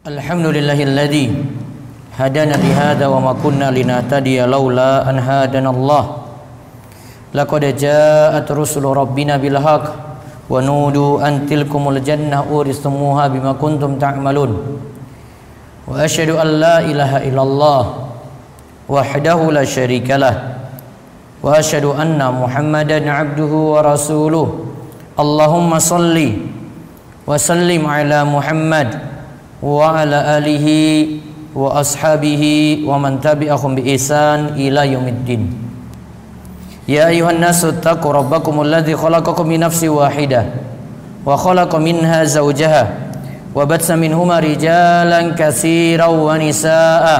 Alhamdulillahilladzi hadana lihada wa ma kunna linahtadiya laula an hadanallah. Laqad ja'at rusulu rabbina bil haqq wa nudu an tilkumul jannah uristumuha bima kuntum ta'malun. Wa asyhadu an la ilaha illallah wahdahu la syarikalah wa asyhadu anna Muhammadan abduhu wa rasuluh. Allahumma salli wa sallim ala Muhammad wa ala alihi wa ashabihi wa man tabi'ahum bi ihsan ila yaumiddin. Ya ayuhan nasu taqu rabbakumul ladzi khalaqakum min nafsin wahidah wa khalaqa minha zawjaha wa batsa minhuma rijalan katsiran wa nisaa'a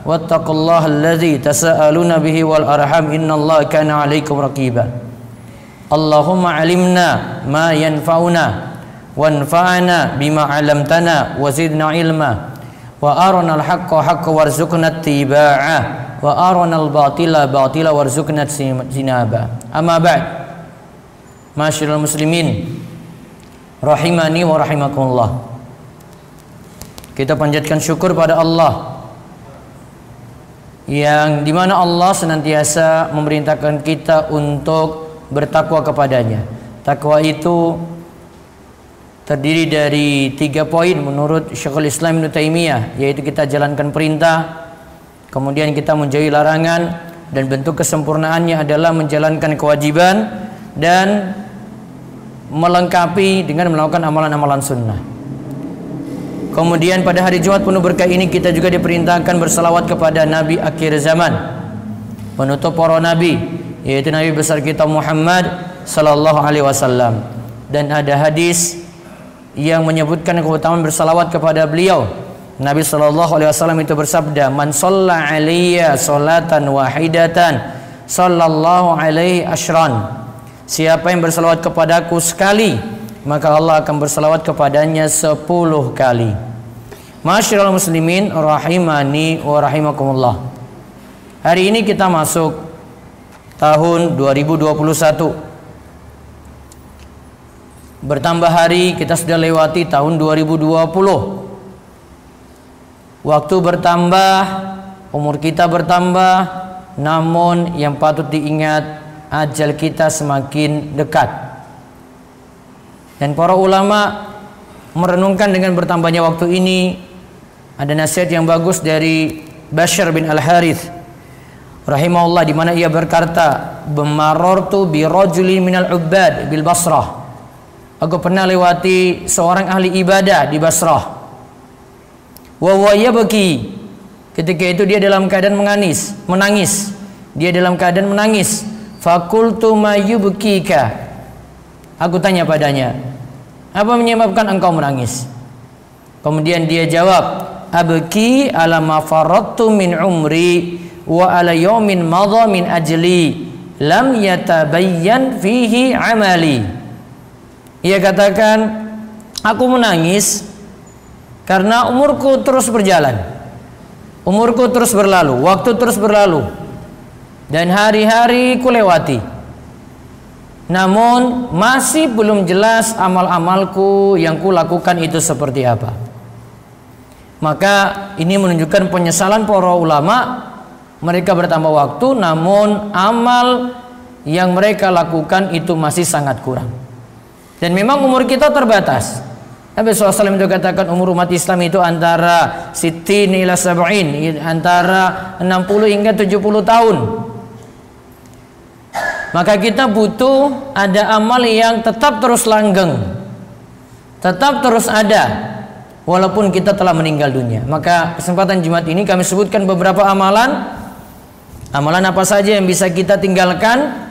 wattaqullaha alladzi tasaaluna bihi wal arham innallaha kana 'alaikum raqiba. Allahumma 'allimna ma yanfa'una wanfa'na bima 'allamtana wa zidna ilma wa arina al-haqqa haqqan warzuqna ittiba'ah wa arina al-batila batila warzuqna ijtinaba. Amma ba'd. Ma'asyiral muslimin rahimani wa rahimakumullah. Kita panjatkan syukur pada Allah yang dimana Allah senantiasa memerintahkan kita untuk bertakwa kepadanya. Takwa itu terdiri dari 3 poin menurut Syekhul Islam Ibnu Taimiyah, yaitu kita jalankan perintah, kemudian kita menjauhi larangan, dan bentuk kesempurnaannya adalah menjalankan kewajiban dan melengkapi dengan melakukan amalan-amalan sunnah. Kemudian pada hari Jumat penuh berkah ini kita juga diperintahkan bersalawat kepada Nabi akhir zaman, penutup para nabi, yaitu Nabi besar kita Muhammad sallallahu alaihi wasallam. Dan ada hadis yang menyebutkan keutamaan bersalawat kepada beliau. Nabi sallallahu alaihi wasallam itu bersabda, "Man shalla 'alayya sholatan wahidatan, sallallahu alaihi asyran." Siapa yang bersalawat kepadaku sekali, maka Allah akan bersalawat kepadanya 10 kali. Masyiral muslimin rahimani wa rahimakumullah. Hari ini kita masuk tahun 2021. Bertambah hari, kita sudah lewati tahun 2020. Waktu bertambah, umur kita bertambah, namun yang patut diingat, ajal kita semakin dekat. Dan para ulama merenungkan dengan bertambahnya waktu ini. Ada nasihat yang bagus dari Bashar bin Al-Harith rahimahullah, di mana ia berkata, "Marartu bi rajulin minal ubbad bil Basrah." Aku pernah lewati seorang ahli ibadah di Basrah. Wa huwa yabki. Ketika itu dia dalam keadaan menangis. Dia dalam keadaan menangis. Faqultu ma yubkika. Aku tanya padanya, apa menyebabkan engkau menangis? Kemudian dia jawab, abki ala ma faradtu min umri wa ala yawmin madha min ajli lam yatabayyan fihi amali. Ia katakan, aku menangis karena umurku terus berjalan, umurku terus berlalu, waktu terus berlalu, dan hari-hari ku lewati, namun masih belum jelas amal-amalku yang ku lakukan itu seperti apa. Maka ini menunjukkan penyesalan para ulama. Mereka bertambah waktu, namun amal yang mereka lakukan itu masih sangat kurang. Dan memang umur kita terbatas. Nabi SAW itu katakan umur umat Islam itu antara 60 ila 70, antara 60 hingga 70 tahun. Maka kita butuh ada amal yang tetap terus langgeng, tetap terus ada, walaupun kita telah meninggal dunia. Maka kesempatan Jumat ini kami sebutkan beberapa amalan. Amalan apa saja yang bisa kita tinggalkan,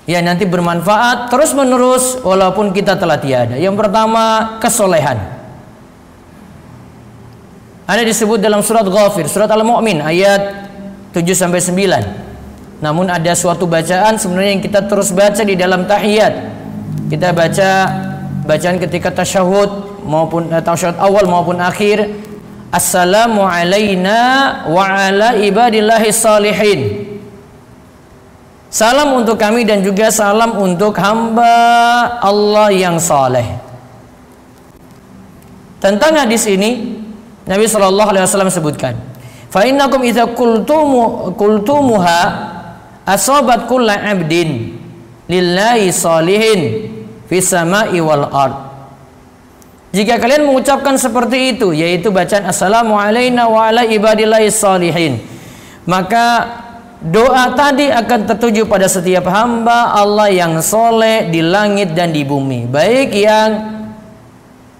ya nanti bermanfaat terus menerus walaupun kita telah tiada. Yang pertama, kesolehan. Ada disebut dalam surat Ghafir, surat Al-Mu'min ayat 7-9. Namun ada suatu bacaan sebenarnya yang kita terus baca di dalam tahiyat. Kita baca bacaan ketika tasyahud maupun tasyahud awal maupun akhir. Assalamu alayna wa ala ibadillahi salihin. Salam untuk kami dan juga salam untuk hamba Allah yang saleh. Tentang hadis ini Nabi SAW sebutkan, fa innakum idza qultumuha asabat kulla 'abdin lillahi salihin fis sama'i wal ard. Jika kalian mengucapkan seperti itu, yaitu bacaan assalamu alaina wa ala ibadillahi salihin, maka doa tadi akan tertuju pada setiap hamba Allah yang soleh di langit dan di bumi, baik yang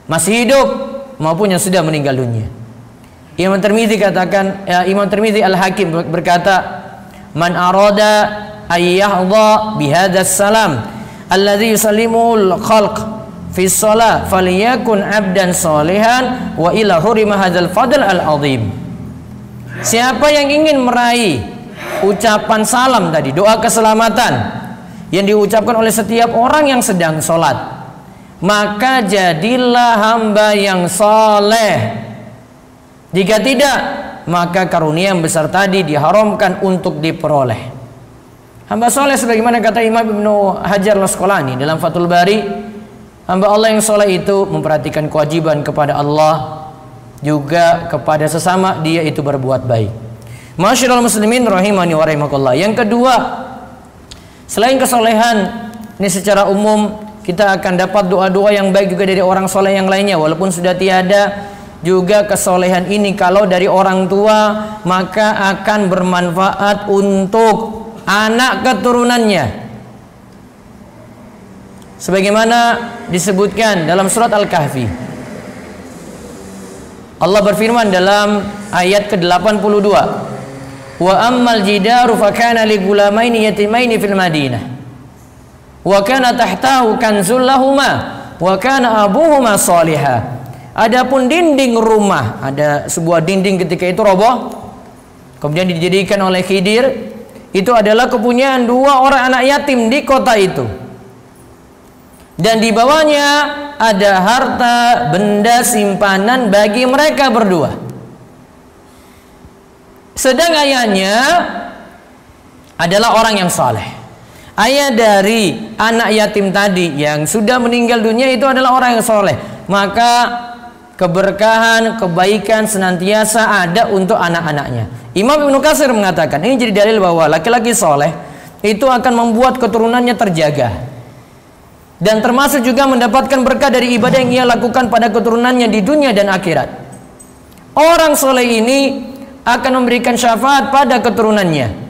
masih hidup maupun yang sudah meninggal dunia. Imam Tirmidzi katakan, Imam Tirmidzi Al-Hakim berkata, man arada ayyahdha bihadzal salam alladzi yusallimul khalq fi shalah falyakun 'abdan shalihan wa ila hurima hadzal fadl al-'azim. Siapa yang ingin meraih ucapan salam tadi, doa keselamatan yang diucapkan oleh setiap orang yang sedang sholat, maka jadilah hamba yang soleh. Jika tidak, maka karunia yang besar tadi diharamkan untuk diperoleh. Hamba soleh sebagaimana kata Imam Ibnu Hajar Al-Asqalani dalam Fathul Bari, hamba Allah yang soleh itu memperhatikan kewajiban kepada Allah, juga kepada sesama dia itu berbuat baik. Masyaallah muslimin rahimani wa rahimakumullah. Yang kedua, selain kesolehan ini secara umum, kita akan dapat doa-doa yang baik juga dari orang soleh yang lainnya, walaupun sudah tiada. Juga kesolehan ini kalau dari orang tua, maka akan bermanfaat untuk anak keturunannya, sebagaimana disebutkan dalam surat Al-Kahfi. Allah berfirman dalam ayat ke-82, wa ammal jidaru fakana li gulamaini yatimaini fil madinah wa kana tahtahu kanzul lahuma wa kana abuhuma salihah. Adapun dinding rumah, ada sebuah dinding ketika itu roboh, kemudian dijadikan oleh Khidir, itu adalah kepunyaan dua orang anak yatim di kota itu, dan di bawahnya ada harta benda simpanan bagi mereka berdua. Sedang ayahnya adalah orang yang saleh. Ayah dari anak yatim tadi yang sudah meninggal dunia itu adalah orang yang saleh, maka keberkahan, kebaikan senantiasa ada untuk anak-anaknya. Imam Ibnu Katsir mengatakan, ini jadi dalil bahwa laki-laki soleh itu akan membuat keturunannya terjaga, dan termasuk juga mendapatkan berkah dari ibadah yang ia lakukan pada keturunannya di dunia dan akhirat. Orang soleh ini akan memberikan syafaat pada keturunannya.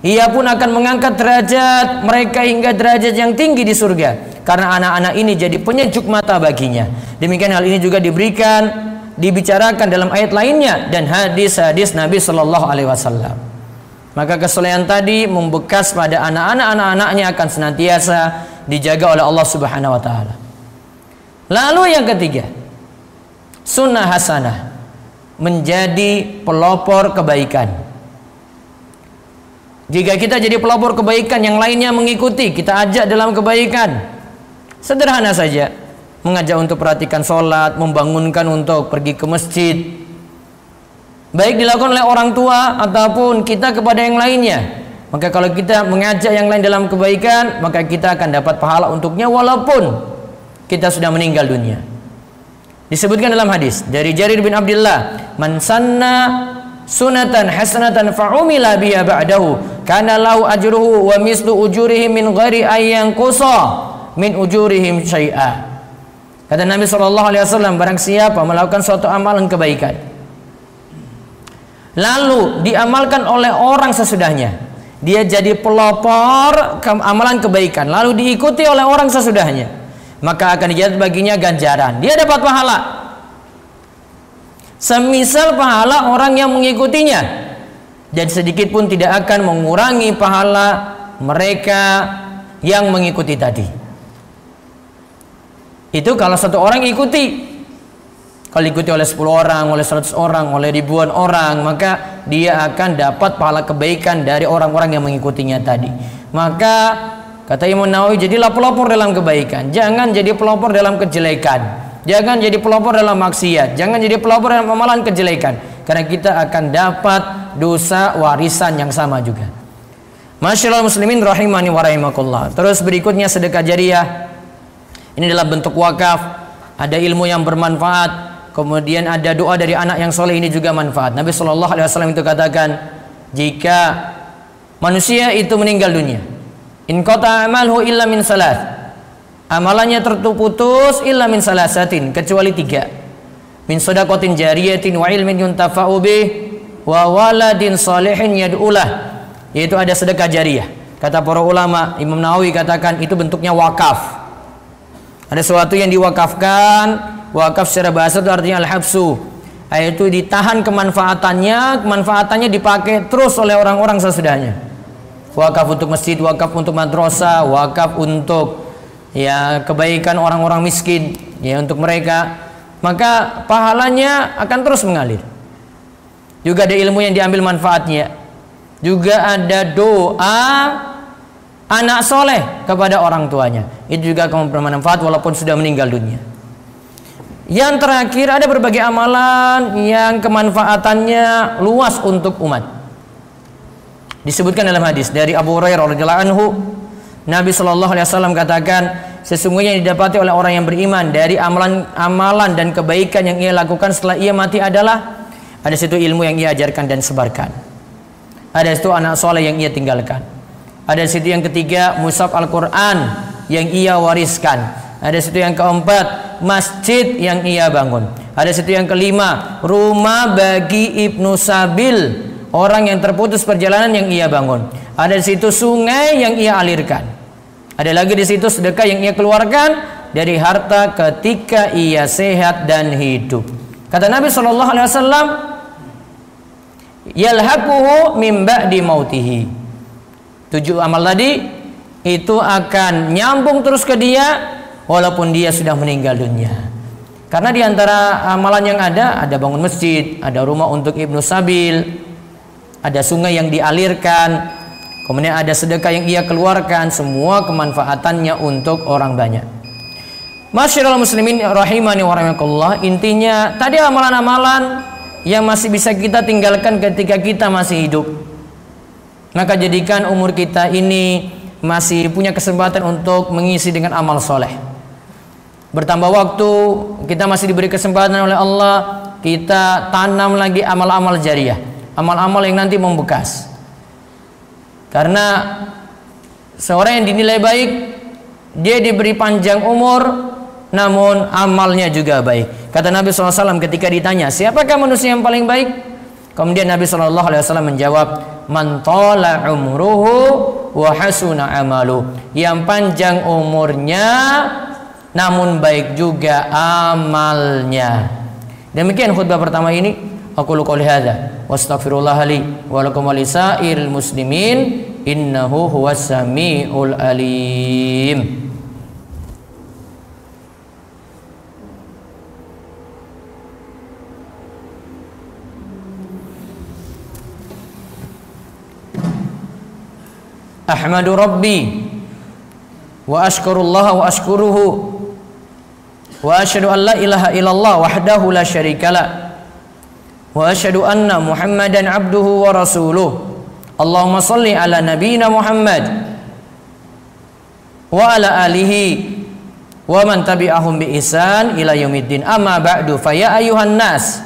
Ia pun akan mengangkat derajat mereka hingga derajat yang tinggi di surga, karena anak-anak ini jadi penyejuk mata baginya. Demikian hal ini juga dibicarakan dalam ayat lainnya dan hadis-hadis Nabi Shallallahu Alaihi Wasallam. Maka kesolehan tadi membekas pada anak-anaknya akan senantiasa dijaga oleh Allah Subhanahu Wa Taala. Lalu yang ketiga, sunnah hasanah, menjadi pelopor kebaikan. Jika kita jadi pelopor kebaikan, yang lainnya mengikuti, kita ajak dalam kebaikan. Sederhana saja, mengajak untuk perhatikan sholat, membangunkan untuk pergi ke masjid, baik dilakukan oleh orang tua ataupun kita kepada yang lainnya. Maka kalau kita mengajak yang lain dalam kebaikan, maka kita akan dapat pahala untuknya walaupun kita sudah meninggal dunia. Disebutkan dalam hadis dari Jarir bin Abdullah, man sanna sunatan hasanatan fa'umila biha ba'dahu kana lahu ajruhu wa mislu ujurihim min ghairi ayyan qusa min ujurihim syai'a. Kata Nabi SAW, barang siapa melakukan suatu amalan kebaikan lalu diamalkan oleh orang sesudahnya, dia jadi pelopor amalan kebaikan lalu diikuti oleh orang sesudahnya, maka akan dijatuh baginya ganjaran, dia dapat pahala semisal pahala orang yang mengikutinya, dan sedikit pun tidak akan mengurangi pahala mereka yang mengikuti tadi. Itu kalau satu orang ikuti. Kalau diikuti oleh 10 orang, oleh 100 orang, oleh ribuan orang, maka dia akan dapat pahala kebaikan dari orang-orang yang mengikutinya tadi. Maka kata Imam Nawawi, jadilah pelopor dalam kebaikan, jangan jadi pelopor dalam kejelekan. Jangan jadi pelopor dalam maksiat, jangan jadi pelopor dalam amalan kejelekan, karena kita akan dapat dosa warisan yang sama juga. Masyaallah muslimin rahimani wa rahimakumullah. Terus berikutnya sedekah jariah. Ini dalam bentuk wakaf, ada ilmu yang bermanfaat, Kemudian ada doa dari anak yang soleh, ini juga manfaat. Nabi SAW itu katakan, jika manusia itu meninggal dunia, in qata amalhu illa min salas, amalannya terputus illa min salasatin, kecuali 3. Min shadaqatin jariyatin wa ilmin yuntafa'u bih wa waladin salihin yad'ulah, yaitu ada sedekah jariyah. Kata para ulama, Imam Nawawi katakan itu bentuknya wakaf. Ada sesuatu yang diwakafkan. Wakaf secara bahasa itu artinya al-habsu, yaitu ditahan kemanfaatannya dipakai terus oleh orang-orang sesudahnya. Wakaf untuk masjid, wakaf untuk madrasah, wakaf untuk ya kebaikan orang-orang miskin, ya untuk mereka, maka pahalanya akan terus mengalir. Juga ada ilmu yang diambil manfaatnya. Juga ada doa anak soleh kepada orang tuanya, itu juga akan bermanfaat walaupun sudah meninggal dunia. Yang terakhir, ada berbagai amalan yang kemanfaatannya luas untuk umat. Disebutkan dalam hadis dari Abu Hurairah radhiyallahu anhu, Nabi SAW katakan, sesungguhnya yang didapati oleh orang yang beriman dari amalan dan kebaikan yang ia lakukan setelah ia mati adalah, ada situ ilmu yang ia ajarkan dan sebarkan, ada situ anak soleh yang ia tinggalkan, ada situ yang ketiga mushaf Al-Quran yang ia wariskan, ada situ yang keempat masjid yang ia bangun, ada situ yang kelima rumah bagi ibnu sabil, orang yang terputus perjalanan yang ia bangun, ada di situ sungai yang ia alirkan, ada lagi di situ sedekah yang ia keluarkan dari harta ketika ia sehat dan hidup. Kata Nabi SAW, yalhaquhu min ba'di mautihi, 7 amal tadi itu akan nyambung terus ke dia walaupun dia sudah meninggal dunia. Karena diantara amalan yang ada bangun masjid, ada rumah untuk ibnu sabil, ada sungai yang dialirkan, kemudian ada sedekah yang ia keluarkan, semua kemanfaatannya untuk orang banyak. Masyiral muslimin rahimani wa rahimakumullah, intinya tadi amalan-amalan yang masih bisa kita tinggalkan ketika kita masih hidup. Maka jadikan umur kita ini masih punya kesempatan untuk mengisi dengan amal soleh. Bertambah waktu, kita masih diberi kesempatan oleh Allah, kita tanam lagi amal-amal jariyah, amal-amal yang nanti membekas. Karena seorang yang dinilai baik, dia diberi panjang umur, namun amalnya juga baik. Kata Nabi SAW ketika ditanya, siapakah manusia yang paling baik? Kemudian Nabi SAW menjawab, man tala umruhu wa hasuna amalu, yang panjang umurnya namun baik juga amalnya. Demikian khutbah pertama ini. Aqulu qouli hadza wa astaghfirullah li wa lakum wa lisairil muslimin innahu huwas samiul alim. Ahmadu rabbi wa ashkurullah wa ashkuruhu wa asyhadu an la ilaha illallah wahdahu la syarikalah wa asyhadu anna Muhammadan abduhu wa rasuluh. Allahumma salli ala nabiyyina Muhammad wa ala alihi wa man tabi'ahum bi ihsan ila yaumiddin. Amma ba'du, fa ya ayyuhan nas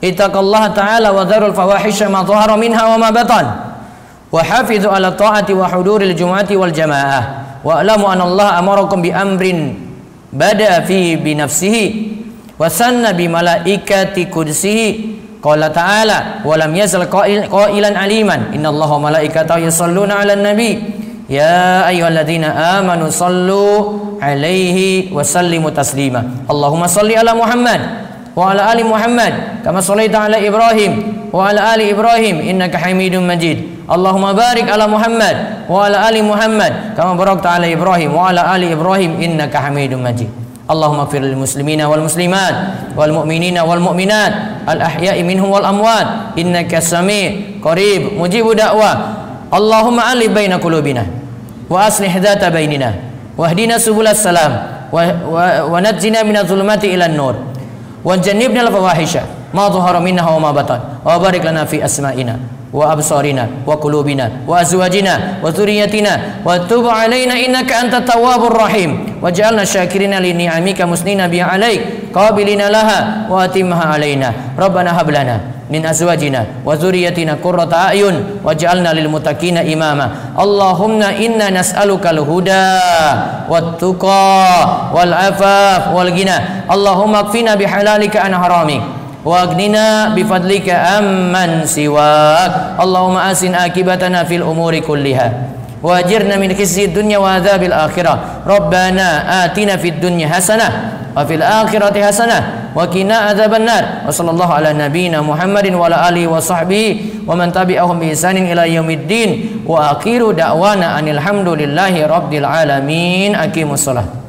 ittaqullaha ta'ala wa dharul fawahisha ma dhahara minha wa ma batan wa hafidhu ala ta'ati wa huduril jumu'ati wal jamaah wa alamu anna Allah amarakum bi amrin bada fi bi nafsihi wa sanna bi malaikati qudsihi qala ta'ala wa lam yazal qailan aliman innallaha wa malaikatahu yusalluna 'alan nabi ya ayyuhalladzina amanu sallu 'alaihi wa sallimu taslima. Allahumma salli ala Muhammad wa ala ali Muhammad kama shallaita ala Ibrahim wa ala ali Ibrahim innaka Hamidum Majid. Allahumma barik ala Muhammad wa ala ali Muhammad kama barakta ala Ibrahim wa ala ali Ibrahim innaka Hamidum Majid. Allahumma ighfir lil muslimina wal muslimat wal mu'minina wal mu'minat al ahya'i minhum wal amwat innaka sami' qarib mujibu da'wah. Allahumma alif baina qulubina wa aslih dhata bainina wahdina subulas salam wa najjina minadh dhulumati ilan nur wa jannibna al fawahisha ma dhahara minha wa ma batan wa barik lana fi asma'ina wa absarina wa qulubina wa azwajina wa dhurriyyatina wa tub alaina innaka antat tawwabur rahim waj'alna syakirina li ni'amika musnina bi 'alaik قابلين لها وأتمها علينا ربنا هب لنا من أزواجنا وذريتنا قرة أعين واجعلنا للمتقين إماما اللهم إنا نسألك الهدى والتقى والعفاف والغنى اللهم اكفنا بحلالك عن حرامك وأغننا بفضلك عمن سواك اللهم أحسن عاقبتنا في الأمور كلها وأجرنا من خزي الدنيا وعذاب الآخرة ربنا آتنا في الدنيا حسنة وفي الآخرة حسنة وقنا عذاب النار وصلى الله على نبينا محمد وعلى آله وصحبه ومن تبعهم بإحسان إلى يوم الدين وآخر دعوانا أن الحمد لله رب العالمين أقيموا الصلاة